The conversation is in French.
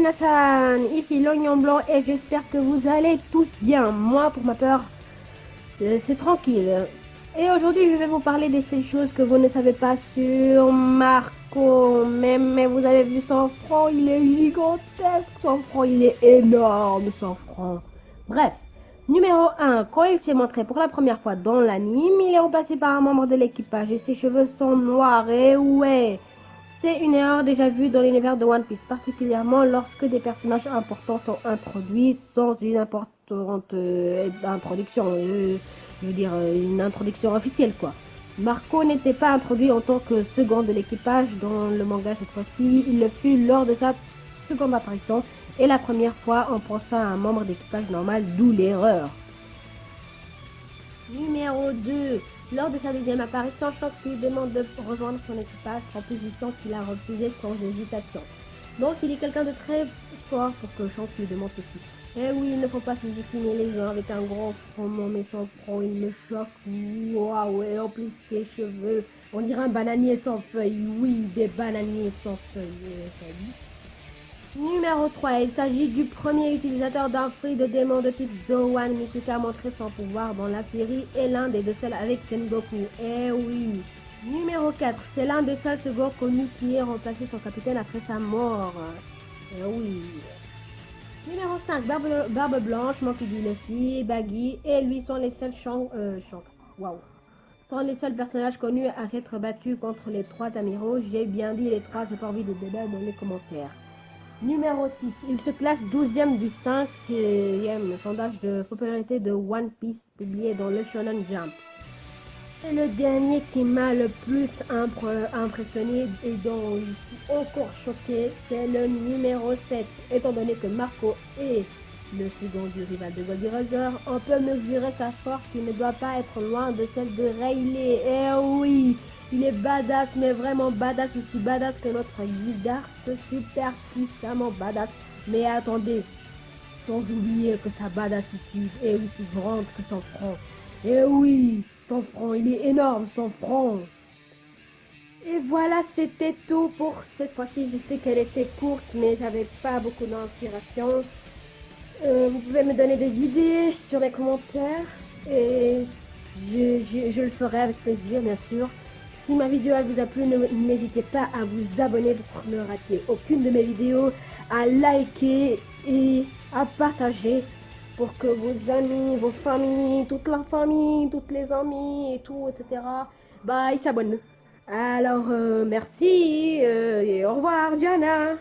Minasan, ici l'oignon blanc et j'espère que vous allez tous bien. Moi, pour ma part, c'est tranquille. Et aujourd'hui, je vais vous parler de ces choses que vous ne savez pas sur Marco. Mais vous avez vu son front, il est gigantesque. Son front, il est énorme, son front. Bref, numéro 1. Quand il s'est montré pour la première fois dans l'anime, il est remplacé par un membre de l'équipage et ses cheveux sont noirs. Et ouais, c'est une erreur déjà vue dans l'univers de One Piece, particulièrement lorsque des personnages importants sont introduits sans une importante introduction, je veux dire une introduction officielle quoi. Marco n'était pas introduit en tant que second de l'équipage dans le manga cette fois-ci, il le fut lors de sa seconde apparition et la première fois en pensant à un membre d'équipage normal, d'où l'erreur. Numéro 2. Lors de sa deuxième apparition, Shanks lui demande de rejoindre son équipage, proposition qu'il a refusée sans hésitation. Donc il est quelqu'un de très fort pour que Shanks lui demande ceci. Eh oui, il ne faut pas se décliner les uns avec un grand front, mais son front, il me choque. Waouh, et en plus ses cheveux, on dirait un bananier sans feuilles. Oui, des bananiers sans feuilles. Numéro 3, il s'agit du premier utilisateur d'un fruit de démon de type Zoan. Mitsuka a montré son pouvoir dans la série et l'un des deux seuls avec Sengoku. Eh oui. Numéro 4, c'est l'un des seuls seconds connus qui ait remplacé son capitaine après sa mort. Eh oui. Numéro 5, Barbe Blanche, Monkey D. Luffy, Baggy et lui sont les seuls Shanks. Waouh. Sont les seuls personnages connus à s'être battus contre les trois amiraux. J'ai bien dit les trois, j'ai pas envie de débat dans les commentaires. Numéro 6, il se classe 12e du 5e sondage de popularité de One Piece publié dans le Shonen Jump. Et le dernier qui m'a le plus impressionné et dont je suis encore choqué, c'est le numéro 7. Étant donné que Marco est le second du rival de Goldie Roger, on peut mesurer sa force qui ne doit pas être loin de celle de Rayleigh. Eh oui, il est badass, mais vraiment badass, aussi badass que notre Guidart, super puissamment badass. Mais attendez, sans oublier que sa badassitude est aussi grande que son front. Eh oui, son front, il est énorme, son front. Et voilà, c'était tout pour cette fois-ci. Je sais qu'elle était courte, mais j'avais pas beaucoup d'inspiration. Vous pouvez me donner des idées sur les commentaires et je le ferai avec plaisir, bien sûr. Si ma vidéo elle vous a plu, n'hésitez pas à vous abonner pour ne rater aucune de mes vidéos, à liker et à partager pour que vos amis, vos familles, toute la famille, toutes les amis et tout, etc. Bah, ils s'abonnent. Alors, merci et au revoir, Diana.